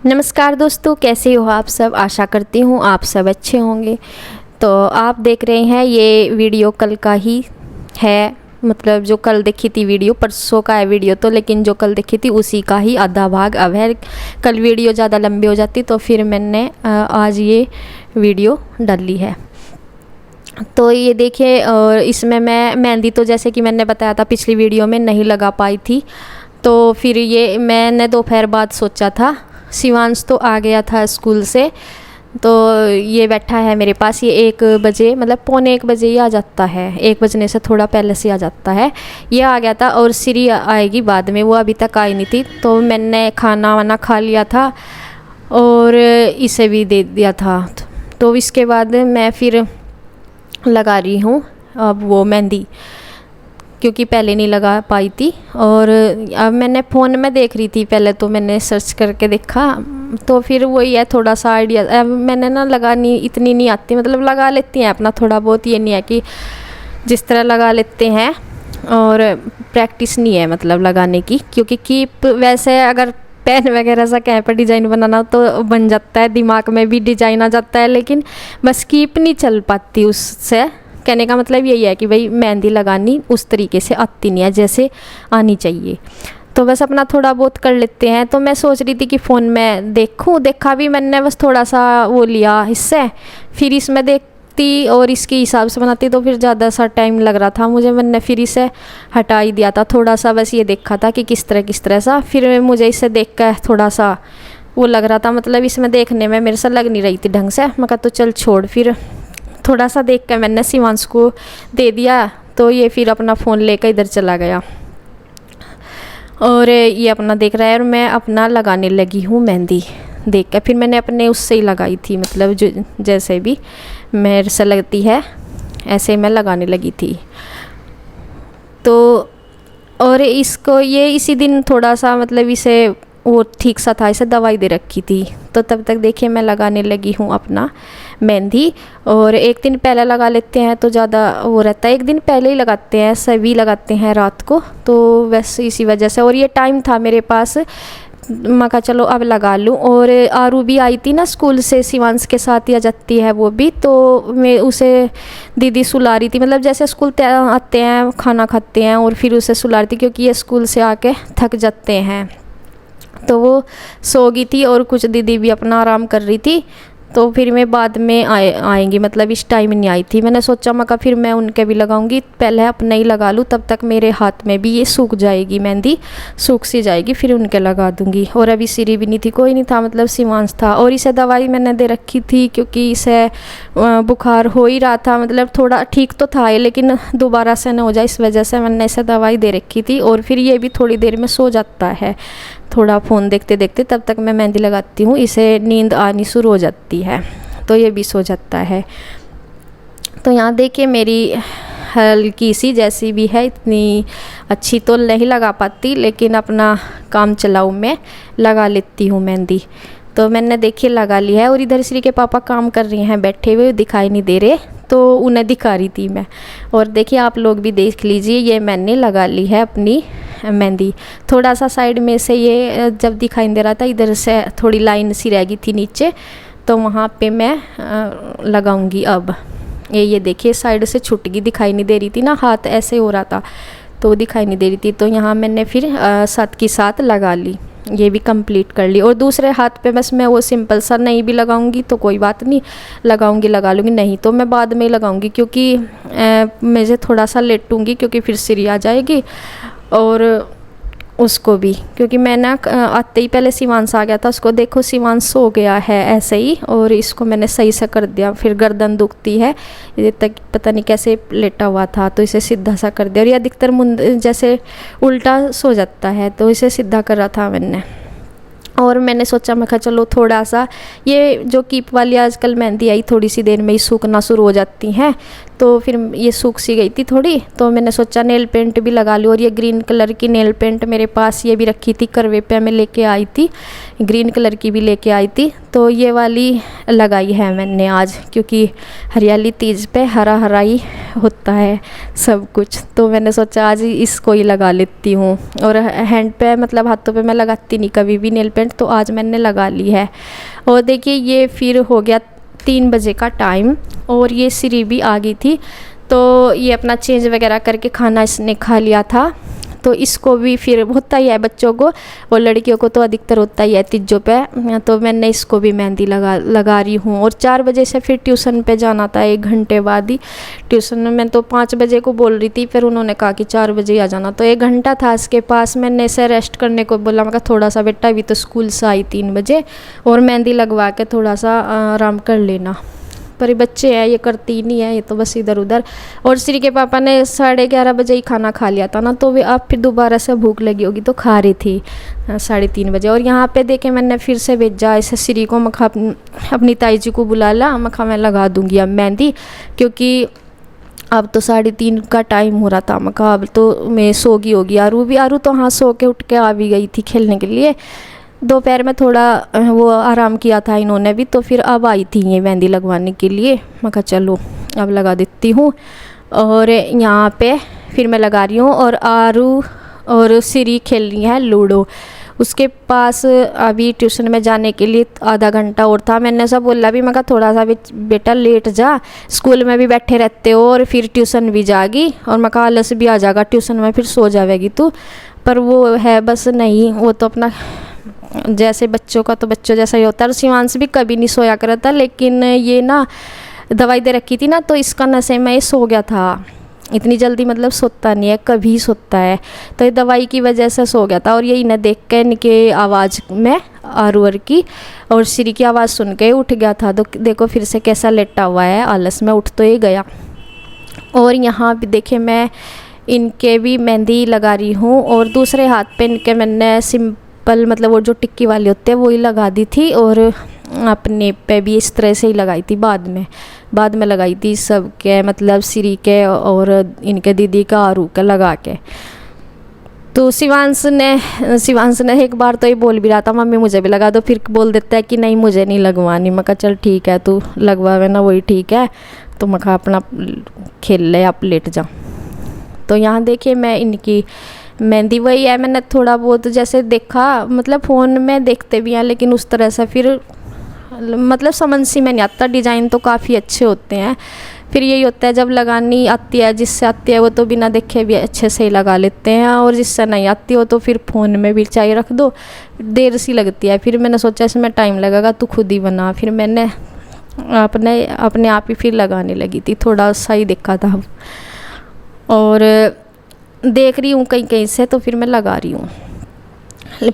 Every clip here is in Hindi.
नमस्कार दोस्तों, कैसे हो आप सब। आशा करती हूँ आप सब अच्छे होंगे। तो आप देख रहे हैं ये वीडियो कल का ही है, मतलब जो कल देखी थी वीडियो, परसों का है वीडियो तो, लेकिन जो कल देखी थी उसी का ही आधा भाग अब है। कल वीडियो ज़्यादा लंबी हो जाती तो फिर मैंने आज ये वीडियो डाली है। तो ये देखिए, और इसमें मैं मेहंदी तो जैसे कि मैंने बताया था पिछली वीडियो में नहीं लगा पाई थी, तो फिर ये मैंने दोपहर बाद सोचा था। शिवांश तो आ गया था स्कूल से, तो ये बैठा है मेरे पास। ये 1 बजे, मतलब पौने 1 बजे ही आ जाता है, 1 बजने से थोड़ा पहले से आ जाता है। ये आ गया था और श्री आएगी बाद में, वो अभी तक आई नहीं थी। तो मैंने खाना वाना खा लिया था और इसे भी दे दिया था। तो इसके बाद मैं फिर लगा रही हूँ अब वो मेहंदी, क्योंकि पहले नहीं लगा पाई थी। और अब मैंने फ़ोन में देख रही थी, पहले तो मैंने सर्च करके देखा, तो फिर वही है थोड़ा सा आइडिया। अब मैंने ना लगानी इतनी नहीं आती, मतलब लगा लेती हैं अपना थोड़ा बहुत, ये नहीं है कि जिस तरह लगा लेते हैं, और प्रैक्टिस नहीं है मतलब लगाने की। क्योंकि कीप वैसे अगर पेन वगैरह सा कहीं पर डिज़ाइन बनाना तो बन जाता है, दिमाग में भी डिज़ाइन आ जाता है, लेकिन बस कीप नहीं चल पाती उससे। कहने का मतलब यही है कि भाई मेहंदी लगानी उस तरीके से आती नहीं है जैसे आनी चाहिए, तो बस अपना थोड़ा बहुत कर लेते हैं। तो मैं सोच रही थी कि फ़ोन में देखा भी मैंने, बस थोड़ा सा वो लिया इससे, फिर इसमें देखती और इसके हिसाब से बनाती तो फिर ज़्यादा सा टाइम लग रहा था मुझे। मैंने फिर इसे हटा ही दिया था थोड़ा सा, बस ये देखा था कि किस तरह सा। फिर मुझे इसे देख कर थोड़ा सा वो लग रहा था, मतलब इसमें देखने में मेरे से लग नहीं रही थी ढंग से। मैं कहा तो चल छोड़, फिर थोड़ा सा देख कर मैंने शिवांश को दे दिया। तो ये फिर अपना फ़ोन लेकर इधर चला गया और ये अपना देख रहा है, और मैं अपना लगाने लगी हूँ मेहंदी देख कर। फिर मैंने अपने उससे ही लगाई थी, मतलब जो जैसे भी मेरे से लगती है ऐसे मैं लगाने लगी थी। तो और इसको ये इसी दिन थोड़ा सा, मतलब इसे वो ठीक सा था, इसे दवाई दे रखी थी। तो तब तक देखिए मैं लगाने लगी हूँ अपना मेहंदी। और 1 दिन पहले लगा लेते हैं तो ज़्यादा वो रहता है, 1 दिन पहले ही लगाते हैं, सभी लगाते हैं रात को, तो वैसे इसी वजह से। और ये टाइम था मेरे पास, मैं कहा चलो अब लगा लूँ। और आरू भी आई थी ना स्कूल से, शिवांश के साथ ही आ जाती है वो भी, तो मैं उसे दीदी सुला रही थी, मतलब जैसे स्कूल आते हैं खाना खाते हैं और फिर उसे सुला रही थी, क्योंकि ये स्कूल से आके थक जाते हैं। तो वो सो गई थी और कुछ दीदी भी अपना आराम कर रही थी। तो फिर मैं बाद में आएंगी, मतलब इस टाइम नहीं आई थी। मैंने सोचा मैं फिर मैं उनके भी लगाऊंगी, पहले अपना ही लगा लूँ, तब तक मेरे हाथ में भी ये सूख जाएगी, मेहंदी सूख सी जाएगी, फिर उनके लगा दूंगी। और अभी सिरी भी नहीं थी, कोई नहीं था, मतलब शिवांश था। और इसे दवाई मैंने दे रखी थी क्योंकि इसे बुखार हो ही रहा था, मतलब थोड़ा ठीक तो था लेकिन दोबारा से न हो जाए, इस वजह से मैंने इसे दवाई दे रखी थी। और फिर ये भी थोड़ी देर में सो जाता है, थोड़ा फ़ोन देखते देखते, तब तक मैं मेहंदी लगाती हूँ, इसे नींद आनी शुरू हो जाती है तो ये भी सो जाता है। तो यहाँ देखिए मेरी हल्की सी जैसी भी है, इतनी अच्छी तो नहीं लगा पाती, लेकिन अपना काम चलाऊ में लगा लेती हूँ मेहंदी। तो मैंने देखिए लगा ली है। और इधर श्री के पापा काम कर रहे हैं, बैठे हुए दिखाई नहीं दे रहे, तो उन्हें दिखा रही थी मैं। और देखिए आप लोग भी देख लीजिए, ये मैंने लगा ली है अपनी मेहंदी। थोड़ा सा साइड में से ये जब दिखाई दे रहा था, इधर से थोड़ी लाइन सी रह गई थी नीचे, तो वहाँ पे मैं लगाऊंगी अब। ये देखिए साइड से छूट गई, दिखाई नहीं दे रही थी ना, हाथ ऐसे हो रहा था तो दिखाई नहीं दे रही थी। तो यहाँ मैंने फिर साथ की साथ लगा ली, ये भी कंप्लीट कर ली। और दूसरे हाथ पे बस मैं वो सिंपल सा, नहीं भी लगाऊंगी तो कोई बात नहीं, लगाऊंगी लगा लूँगी, नहीं तो मैं बाद में ही लगाऊंगी, क्योंकि मुझे थोड़ा सा लेटूंगी, क्योंकि फिर सिरी आ जाएगी। और उसको भी, क्योंकि मैं ना आते ही पहले शिवांश आ गया था, उसको देखो शिवांश सो गया है ऐसे ही, और इसको मैंने सही से कर दिया। फिर गर्दन दुखती है, ये तक पता नहीं कैसे लेटा हुआ था, तो इसे सीधा सा कर दिया। और ये अधिकतर जैसे उल्टा सो जाता है, तो इसे सीधा कर रहा था मैंने। और मैंने सोचा मैं कहा चलो थोड़ा सा, ये जो कीप वाली आजकल मेहंदी आई थोड़ी सी देर में ही सूखना शुरू हो जाती हैं, तो फिर ये सूख सी गई थी थोड़ी, तो मैंने सोचा नेल पेंट भी लगा लूँ। और ये ग्रीन कलर की नेल पेंट मेरे पास ये भी रखी थी, करवे पे मैं लेके आई थी, ग्रीन कलर की भी लेके आई थी। तो ये वाली लगाई है मैंने आज, क्योंकि हरियाली तीज पे हरा हरा ही होता है सब कुछ, तो मैंने सोचा आज इसको ही लगा लेती हूँ। और हैंड पे मतलब हाथों पे मैं लगाती नहीं कभी भी नेल पेंट, तो आज मैंने लगा ली है। और देखिए ये फिर हो गया 3 बजे का टाइम, और ये श्री भी आ गई थी, तो ये अपना चेंज वगैरह करके खाना इसने खा लिया था। तो इसको भी फिर होता ही है बच्चों को, और लड़कियों को तो अधिकतर होता ही है तीजों पे, तो मैंने इसको भी मेहंदी लगा रही हूँ। और 4 बजे से फिर ट्यूशन पे जाना था, 1 घंटे बाद ही ट्यूशन में। मैं तो 5 बजे को बोल रही थी, फिर उन्होंने कहा कि 4 बजे आ जाना, तो 1 घंटा था इसके पास। मैंने इसे रेस्ट करने को बोला, मैं कहा थोड़ा सा बेटा अभी तो स्कूल से आई 3 बजे, और मेहंदी लगवा के थोड़ा सा आराम कर लेना। पर ये बच्चे हैं, ये करती ही नहीं है, ये तो बस इधर उधर। और श्री के पापा ने 11:30 बजे ही खाना खा लिया था ना, तो वे अब फिर दोबारा से भूख लगी होगी तो खा रही थी 3:30 बजे। और यहाँ पे देखे मैंने फिर से भेजा इसे श्री को, मखा अपनी ताई जी को बुला ला, मखा मैं लगा दूँगी अब मेहंदी, क्योंकि अब तो 3:30 का टाइम हो रहा था। मखा अब तो मैं सो गई होगी। आरू तो हाँ सो के उठ के आ भी गई थी खेलने के लिए। दोपहर में थोड़ा वो आराम किया था इन्होंने भी, तो फिर अब आई थी ये मेहंदी लगवाने के लिए। मैं कहा चलो अब लगा देती हूँ। और यहाँ पे फिर मैं लगा रही हूँ, और आरू और श्री खेल रही है लूडो। उसके पास अभी ट्यूशन में जाने के लिए आधा घंटा और था। मैंने सब बोला भी, मैं कहा थोड़ा सा बेटा लेट जा, स्कूल में भी बैठे रहते हो और फिर ट्यूशन भी जागी, और मैं कहा आलस भी आ जाएगा ट्यूशन में, फिर सो जाएगी तू। पर वो है बस नहीं, वो तो अपना जैसे बच्चों का तो बच्चों जैसा ही होता है। शिवांश भी कभी नहीं सोया करता, लेकिन ये ना दवाई दे रखी थी ना, तो इसका नशे में ये सो गया था। इतनी जल्दी मतलब सोता नहीं है, कभी सोता है, तो ये दवाई की वजह से सो गया था। और ये इन्हें देख के इनके आवाज़ में आरूअर की और श्री की आवाज़ सुन के उठ गया था। तो देखो फिर से कैसा लेटा हुआ है, आलस में उठ तो ये गया। और यहाँ भी देखे मैं इनके भी मेहंदी लगा रही हूँ, और दूसरे हाथ पे इनके मैंने सिंपल मतलब वो जो टिक्की वाली होते हैं वही लगा दी थी, और अपने पे भी इस तरह से ही लगाई थी। बाद में लगाई थी सबके मतलब श्री के और इनके दीदी का आरू का लगा के। तो शिवांश ने एक बार तो ये बोल भी रहा था मम्मी मुझे भी लगा दो, फिर बोल देता है कि नहीं मुझे नहीं लगवानी। मैं कहा चल ठीक है तू लगवावे ना, वही ठीक है। तो मैं कहा अपना खेल ले, आप लेट जा। तो यहाँ देखिए मैं इनकी मेहंदी वही है, मैंने थोड़ा बहुत जैसे देखा, मतलब फ़ोन में देखते भी हैं, लेकिन उस तरह से फिर मतलब समझ सी में नहीं आता। डिज़ाइन तो काफ़ी अच्छे होते हैं, फिर यही होता है जब लगानी आती है, जिससे आती है वो तो बिना देखे भी अच्छे से ही लगा लेते हैं, और जिससे नहीं आती हो तो फिर फ़ोन में भी चाहिए रख दो, देर सी लगती है। फिर मैंने सोचा इसमें टाइम लगेगा, तू खुद ही बना। फिर मैंने अपने आप ही फिर लगाने लगी थी, थोड़ा सा ही देखा था और देख रही हूँ कहीं कहीं से, तो फिर मैं लगा रही हूँ।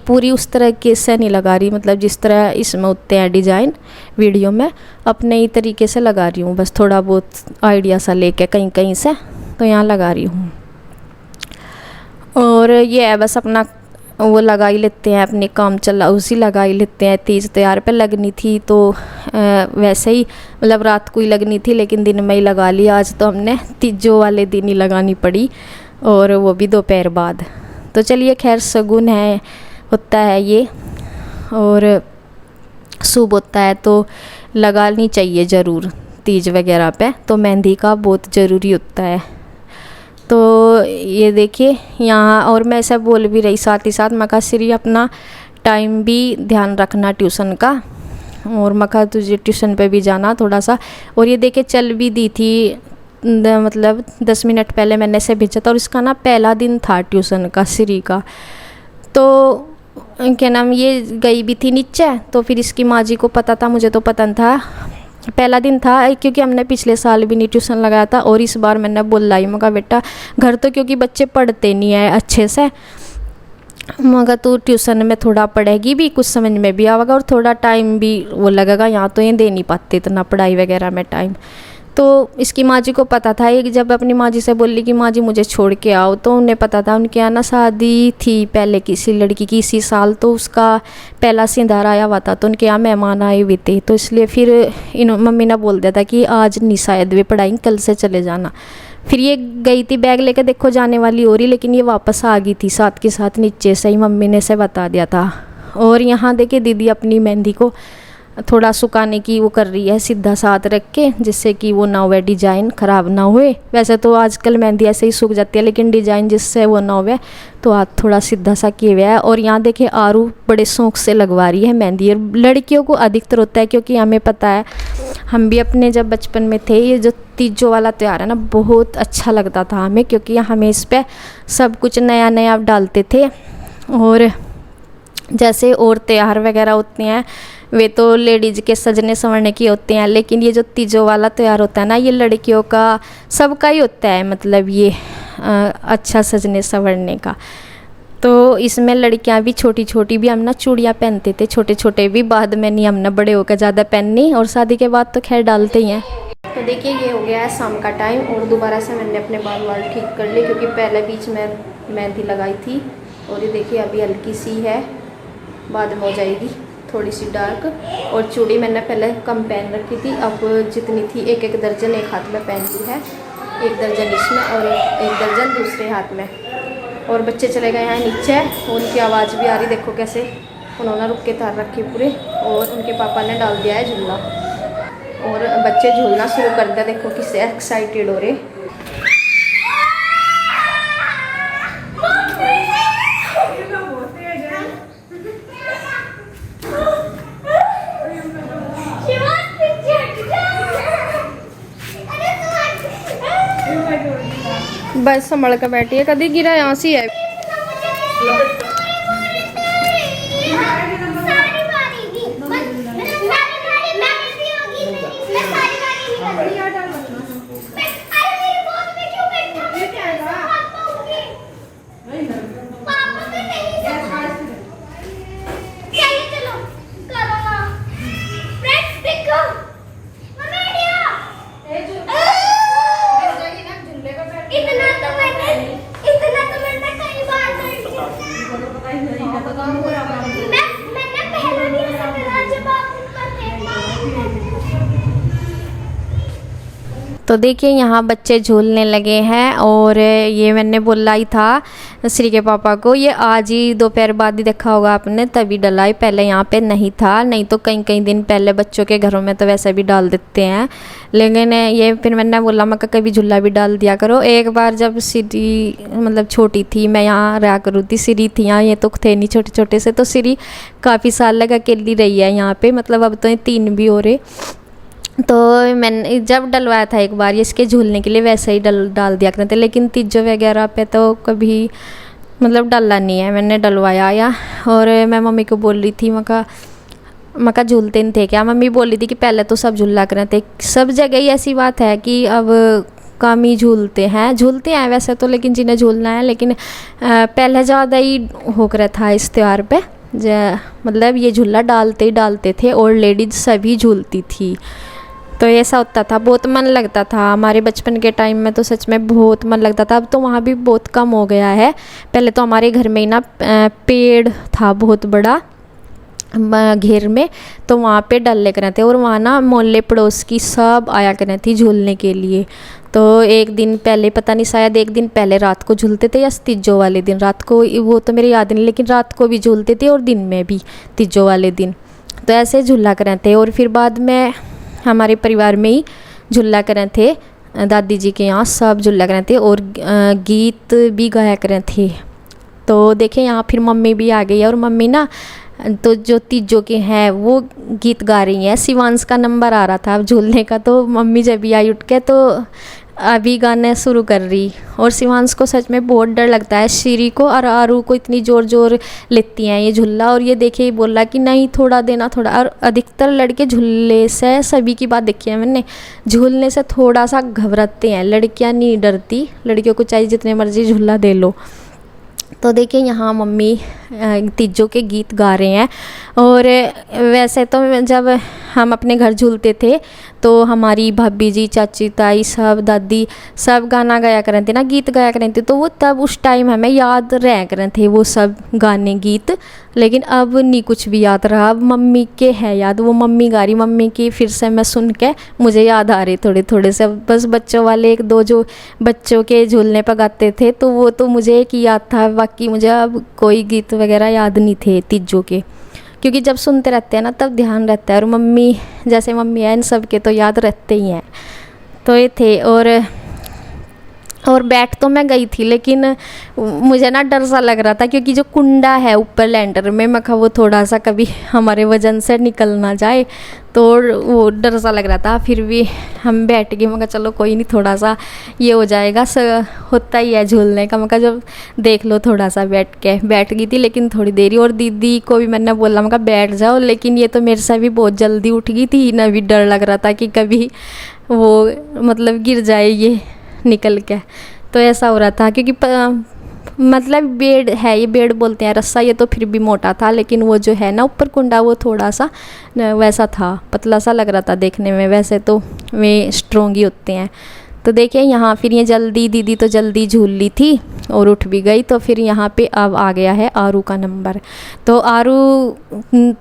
पूरी उस तरह के से नहीं लगा रही, मतलब जिस तरह इसमें होते हैं डिज़ाइन वीडियो में, अपने ही तरीके से लगा रही हूँ, बस थोड़ा बहुत आइडिया सा लेके कहीं कहीं से, तो यहाँ लगा रही हूँ। और ये है बस अपना वो लगा ही लेते हैं, अपने काम चला उसी लगा ही लेते हैं। तीज त्योहार पे लगनी थी तो वैसे ही मतलब रात को ही लगनी थी, लेकिन दिन में ही लगा लिया। आज तो हमने तीजों वाले दिन ही लगानी पड़ी, और वो भी दोपहर बाद। तो चलिए खैर शगुन है, होता है ये, और शुभ होता है तो लगानी चाहिए ज़रूर तीज वगैरह पे, तो मेहंदी का बहुत ज़रूरी होता है। तो ये देखिए यहाँ, और मैं ऐसा बोल भी रही साथ ही साथ, मैं कहा श्री अपना टाइम भी ध्यान रखना ट्यूशन का, और मैं कहा तुझे ट्यूशन पे भी जाना थोड़ा सा। और ये देखिए चल भी दी थी, मतलब 10 मिनट पहले मैंने इसे भेजा था, और इसका ना पहला दिन था ट्यूशन का श्री का। तो क्या नाम, ये गई भी थी नीचे, तो फिर इसकी माँ जी को पता था, मुझे तो पता नहीं था, पहला दिन था, क्योंकि हमने पिछले साल भी नहीं ट्यूशन लगाया था। और इस बार मैंने बोला ही, मगर बेटा घर तो क्योंकि बच्चे पढ़ते नहीं है अच्छे से, मगर तू ट्यूशन में थोड़ा पढ़ेगी भी, कुछ समझ में भी आएगा, और थोड़ा टाइम भी वो लगेगा, यहाँ तो ये दे नहीं पाते इतना पढ़ाई वगैरह में टाइम। तो इसकी माँ जी को पता था, एक जब अपनी माँ जी से बोली कि माँ जी मुझे छोड़ के आओ, तो उन्हें पता था उनके यहाँ ना शादी थी पहले किसी लड़की की इसी साल, तो उसका पहला सिंधारा आया हुआ था, तो उनके यहाँ मेहमान आए हुए थे, तो इसलिए फिर इन मम्मी ने बोल दिया था कि आज नहीं शायद वे पढ़ाई, कल से चले जाना। फिर ये गई थी बैग लेकर, देखो जाने वाली हो रही, लेकिन ये वापस आ गई थी साथ के साथ नीचे से ही, मम्मी ने से बता दिया था। और यहाँ देखिए दीदी अपनी मेहंदी को थोड़ा सुखाने की वो कर रही है, सीधा साथ रख के, जिससे कि वो ना हुए, डिजाइन ख़राब ना हुए। वैसे तो आजकल मेहंदी ऐसे ही सूख जाती है, लेकिन डिजाइन जिससे वो ना हुए, तो हाथ थोड़ा सीधा सा किए हुआ है। और यहाँ देखिए आरू बड़े शौक से लगवा रही है मेहंदी, और लड़कियों को अधिकतर होता है, क्योंकि हमें पता है, हम भी अपने जब बचपन में थे, ये जो तीजों वाला त्यौहार है ना, बहुत अच्छा लगता था हमें, क्योंकि हमें इस पर सब कुछ नया नया डालते थे। और जैसे और त्यौहार वगैरह होते हैं वे तो लेडीज़ के सजने संवरने की होते हैं, लेकिन ये जो तीजों वाला त्यौहार होता है ना, ये लड़कियों का सबका ही होता है, मतलब ये अच्छा सजने संवरने का। तो इसमें लड़कियां भी छोटी छोटी भी हम ना चूड़ियाँ पहनते थे, छोटे छोटे भी, बाद में नहीं हमने बड़े होकर ज़्यादा पहननी, और शादी के बाद तो खैर डालते ही हैं। तो देखिए ये हो गया है शाम का टाइम, और दोबारा से मैंने अपने बाल वाल ठीक कर लिए, क्योंकि पहले बीच में मेहंदी लगाई थी, और ये देखिए अभी हल्की सी है, बाद में हो जाएगी थोड़ी सी डार्क। और चूड़ी मैंने पहले कम पहन रखी थी, अब जितनी थी एक एक दर्जन एक हाथ में पहन ली है, एक दर्जन इसमें और एक दर्जन दूसरे हाथ में। और बच्चे चले गए हैं नीचे, उनकी आवाज़ भी आ रही, देखो कैसे उन्होंने रुक के तार रखी पूरे, और उनके पापा ने डाल दिया है झूला, और बच्चे झूलना शुरू कर दिया, देखो किससे एक्साइटेड हो रहे। बस संभल कर बैठी है, कभी गिरा यहाँ से है। तो देखिए यहाँ बच्चे झूलने लगे हैं, और ये मैंने बोला ही था श्री के पापा को, ये आज ही दोपहर बाद ही देखा होगा आपने, तभी डला है, पहले यहाँ पे नहीं था, नहीं तो कई कई दिन पहले बच्चों के घरों में तो वैसे भी डाल देते हैं। लेकिन ये फिर मैंने बोला मैं कभी झूला भी डाल दिया करो। एक बार जब श्री मतलब छोटी थी, मैं यहाँ रहा करूँ थी, श्री थी यहाँ, ये तो थे नहीं छोटे छोटे से, तो श्री काफ़ी साल लग अकेली रही है यहाँ पे, मतलब अब तो ये 3 भी हो रहे। तो मैंने जब डलवाया था एक बार ये इसके झूलने के लिए, वैसे ही डाल दिया करते थे, लेकिन तीजों वगैरह पे तो कभी मतलब डाला नहीं है मैंने, डलवाया या। और मैं मम्मी को बोल रही थी, मका झूलते नहीं थे क्या? मम्मी बोल रही थी कि पहले तो सब झूला करते, सब जगह ही ऐसी बात है कि अब कम ही झूलते हैं वैसे तो, लेकिन जिन्हें झूलना है, लेकिन पहले ज़्यादा ही हो रहा था इस त्यौहार पे, मतलब ये झूला डालते थे, और लेडीज सभी झूलती थी, तो ऐसा होता था, बहुत मन लगता था। हमारे बचपन के टाइम में तो सच में बहुत मन लगता था, अब तो वहाँ भी बहुत कम हो गया है। पहले तो हमारे घर में ही ना पेड़ था बहुत बड़ा घेर में, तो वहाँ पे डाले करते थे, और वहाँ ना मोहल्ले पड़ोस की सब आया करती थी झूलने के लिए। तो एक दिन पहले, पता नहीं शायद एक दिन पहले रात को झूलते थे, या तीजों वाले दिन रात को, वो तो मेरे याद नहीं, लेकिन रात को भी झूलते थे और दिन में भी तीजों वाले दिन, तो ऐसे झूला करते। और फिर बाद में हमारे परिवार में ही झूला करे थे, दादी जी के यहाँ सब झूला करे थे, और गीत भी गाया करे थे। तो देखें यहाँ फिर मम्मी भी आ गई है, और मम्मी ना तो जो तीजों के हैं वो गीत गा रही हैं। शिवांश का नंबर आ रहा था अब झूलने का, तो मम्मी जब भी आई उठ के तो अभी गाने शुरू कर रही। और शिवांश को सच में बहुत डर लगता है, श्री को और आरू को इतनी ज़ोर लेती हैं ये झूला, और ये देखिए बोला कि नहीं थोड़ा देना थोड़ा। और अधिकतर लड़के झूलने से, सभी की बात देखी है मैंने, झूलने से थोड़ा सा घबराते हैं, लड़कियां नहीं डरती, लड़कियों को चाहिए जितने मर्जी झूला दे लो। तो देखिए यहाँ मम्मी तीजों के गीत गा रहे हैं। और वैसे तो जब हम अपने घर झूलते थे तो हमारी भाभी जी, चाची, ताई सब, दादी सब गाना गाया करते थे ना, गीत गाया करते थे। तो वो तब उस टाइम हमें याद रह करे थे वो सब गाने गीत। लेकिन अब नहीं कुछ भी याद रहा। अब मम्मी के है याद, वो मम्मी गा रही, मम्मी की फिर से मैं सुन के मुझे याद आ रही थोड़े थोड़े से। बस बच्चों वाले एक दो जो बच्चों के झूलने पर गाते थे तो वो तो मुझे एक ही याद था, बाकी मुझे अब कोई गीत वगैरह याद नहीं थे तीजों के, क्योंकि जब सुनते रहते हैं ना तब ध्यान रहता है। और मम्मी, जैसे मम्मी है, इन सब के तो याद रहते ही हैं। तो ये थे। और बैठ तो मैं गई थी, लेकिन मुझे ना डर सा लग रहा था, क्योंकि जो कुंडा है ऊपर लैंटर में, मैं कहा वो थोड़ा सा कभी हमारे वजन से निकल ना जाए, तो वो डर सा लग रहा था। फिर भी हम बैठ गए। मैं कहा चलो कोई नहीं, थोड़ा सा ये हो जाएगा, होता ही है झूलने का। मैं कहा जब देख लो, थोड़ा सा बैठ गई थी, लेकिन थोड़ी देरी। और दीदी को भी मैंने बोला, मैं कहा बैठ जाओ, लेकिन ये तो मेरे से भी बहुत जल्दी उठ गई थी ना, भी डर लग रहा था कि कभी वो मतलब गिर जाए ये निकल के। तो ऐसा हो रहा था, क्योंकि मतलब बेड है, ये बेड बोलते हैं, रस्सा, ये तो फिर भी मोटा था, लेकिन वो जो है ना ऊपर कुंडा वो थोड़ा सा वैसा था, पतला सा लग रहा था देखने में। वैसे तो वे स्ट्रॉन्ग ही होते हैं। तो देखिए यहाँ फिर ये जल्दी, दीदी तो जल्दी झूल ली थी और उठ भी गई। तो फिर यहाँ पे अब आ गया है आरू का नंबर। तो आरू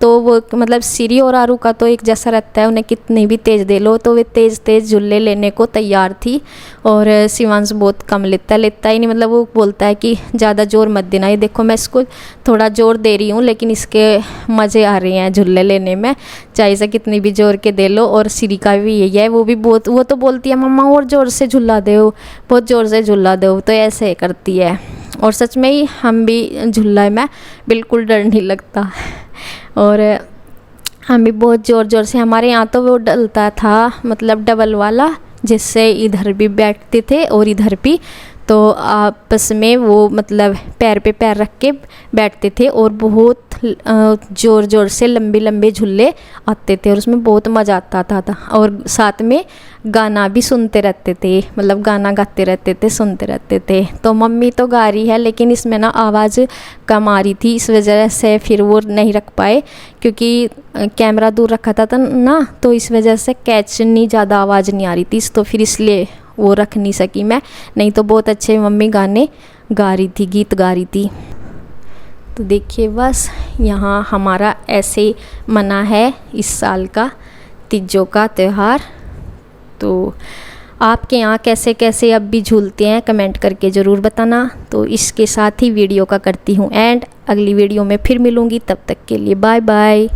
तो वो मतलब सिरी और आरू का तो एक जैसा रहता है, उन्हें कितनी भी तेज़ दे लो तो वे तेज़ तेज़ झूले लेने को तैयार थी। और शिवांश बहुत कम लेता ही नहीं, मतलब वो बोलता है कि ज़्यादा ज़ोर मत देना। ये देखो मैं इसको थोड़ा ज़ोर दे रही हूँ, लेकिन इसके मज़े आ रहे हैं झूले लेने में, चाहे इसे कितनी भी ज़ोर के दे लो। और सिरी का भी यही है, वो तो बोलती है मम्मा और ज़ोर से झुला दो, बहुत ज़ोर से झुला दो, तो ऐसे करती है। और सच में ही हम भी झुला में बिल्कुल डर नहीं लगता। और हम भी बहुत ज़ोर ज़ोर से, हमारे यहाँ तो वो डलता था मतलब डबल वाला, जिससे इधर भी बैठते थे और इधर भी, तो आपस में वो मतलब पैर पे पैर रख के बैठते थे। और बहुत ज़ोर ज़ोर से लंबे लंबे झूले आते थे और उसमें बहुत मज़ा आता था। और साथ में गाना भी सुनते रहते थे, मतलब गाना गाते रहते थे, सुनते रहते थे। तो मम्मी तो गा रही है, लेकिन इसमें ना आवाज़ कम आ रही थी, इस वजह से फिर वो नहीं रख पाए, क्योंकि कैमरा दूर रखा था ना, तो इस वजह से कैच नहीं, ज़्यादा आवाज़ नहीं आ रही थी, तो फिर इसलिए वो रख नहीं सकी मैं। नहीं तो बहुत अच्छे मम्मी गाने गा रही थी, गीत गा रही थी। तो देखिए बस यहाँ हमारा ऐसे मना है इस साल का तीजों का त्यौहार। तो आपके यहाँ कैसे कैसे अब भी झूलते हैं कमेंट करके ज़रूर बताना। तो इसके साथ ही वीडियो का करती हूँ एंड, अगली वीडियो में फिर मिलूँगी, तब तक के लिए बाय बाय।